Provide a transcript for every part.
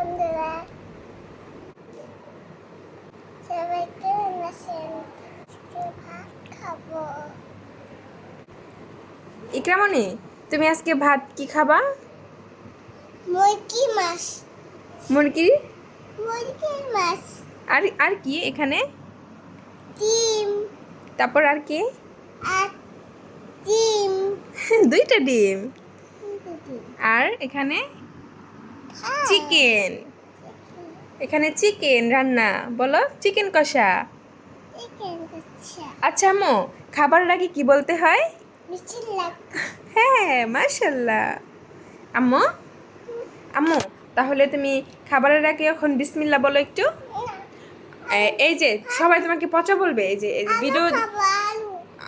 বন্ধুরা সবাই কেমন আছেন? আজকে ভাত খাবো। ইকরামণি, তুমি আজকে ভাত কি খাবা? মুরগি মাছ। মুরগি? মুরগির মাছ। আর আর কি এখানে? ডিম। তারপর আর কি? আর ডিম। দুইটা ডিম। ডিম। আর এখানে ভাত। চিকেন। এখানে চিকেন রান্না, বলো চিকেন কষা। চিকেন কষা। আচ্ছা আম্মু, খাবারের আগে কি বলতে হয়? বিসমিল্লাহ। হ্যাঁ, মাশাআল্লাহ। আম্মু, আম্মু, তাহলে তুমি খাবারের আগে এখন বিসমিল্লাহ বলো একটু। এই যে সবাই তোমাকে পচা বলবে, এই যে ভিডিও।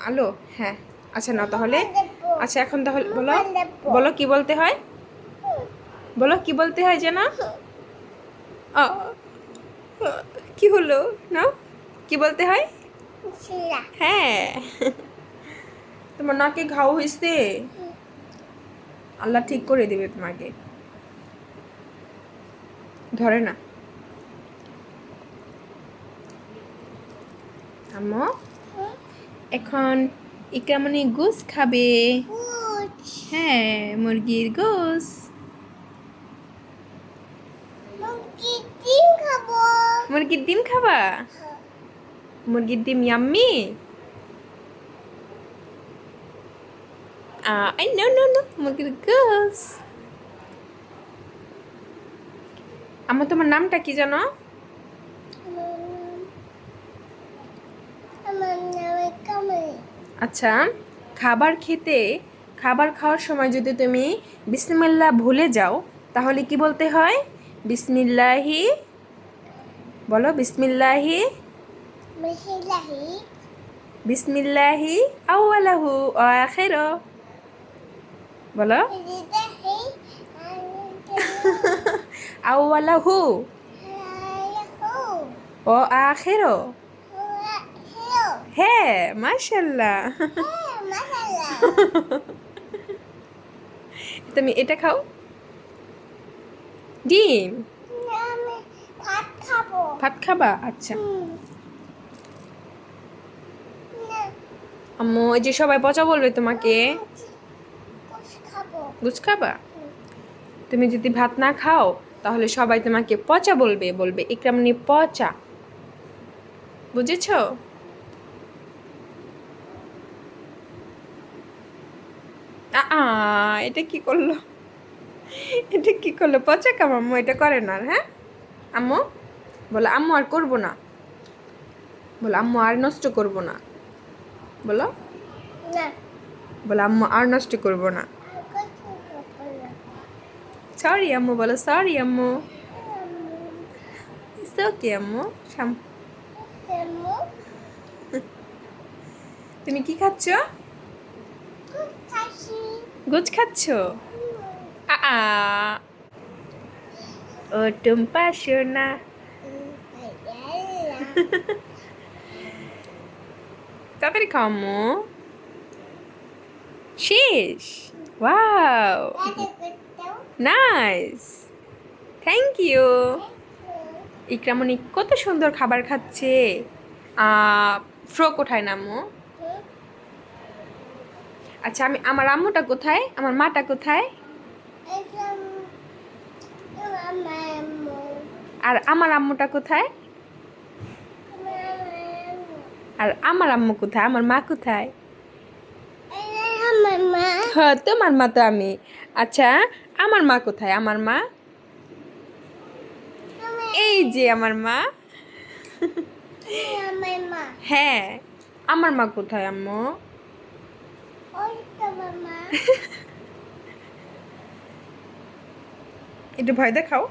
আলো, হ্যাঁ। আচ্ছা না তাহলে, আচ্ছা এখন তাহলে বলো, বলো কি বলতে হয়, বলো কি বলতে হয় যেন। কি হলো না, কি বলতে হয়? বিসমিল্লাহ। হ্যাঁ। তোমার নাকে ঘাও হয়েছে, আল্লাহ ঠিক করে দেবে তোমাকে, ধরে না। আম্মু, এখন ইকরামণি গোস খাবে। হ্যাঁ, মুরগির গোস। মুরগির ডিম খাবো। মুরগির ডিম খাবা? মুরগির ডিম yummy. I no no no, মুরগির গোস। আম্মু, তোমার নামটা কি জানো? আমার নাম কামলি। আচ্ছা, খাবার খাওয়ার সময় যদি তুমি বিসমিল্লাহ ভুলে যাও তাহলে কি বলতে হয়? বিসমিল্লাহি, বলো বিসমিল্লাহি। বিসমিল্লাহি। বিসমিল্লাহি আউয়ালাহু ওয়া আখিরু, বলো। বিসমিল্লাহি আউয়ালাহু ওয়া আখিরু। হ্যাঁ, মাশাআল্লাহ। তুমি এটা খাও, ডিম। আমি ভাত খাবো। ভাত খাবা? আচ্ছা আম্মু, এই যে সবাই পচা বলবে তোমাকে। বুঝ খাবা? তুমি যদি ভাত না খাও তাহলে সবাই তোমাকে পচা বলবে, বলবে ইকরামণি পচা। বুঝেছো? এটা কি করলো, এটা কি করলো? পচা কাম আম্মু এটা করে না। হ্যাঁ আম্মু, বলো আম্মু আর করবো না, বলো আম্মু আর নষ্ট করবো না, বলো, বলো আম্মু আর নষ্ট করবো না। সরি আম্মু, বলো সরি আম্মু। ইটস ওকে আম্মু। তুমি কি খাচ্ছ? গোছ খাচ্ছ? ও টুম্পা সোনা। তাড়াতাড়ি খাও আম্মু, শেষ। Wow, nice, thank you. ইকরামণি কত সুন্দর খাবার খাচ্ছে। ফ্রো কোথায় না আম্মু? আচ্ছা, আমার আম্মুটা কোথায়, আমার মাটা কোথায়? আর আমার আম্মুটা কোথায়? আর আমার আম্মু কোথায়, আমার মা কোথায়? হ্যাঁ, তোমার মা তো আমি। আচ্ছা, আমার মা কোথায়, আমার মা? এই যে আমার মা। হ্যাঁ, আমার মা কোথায় আম্মু? একটু ভয় দেখাও।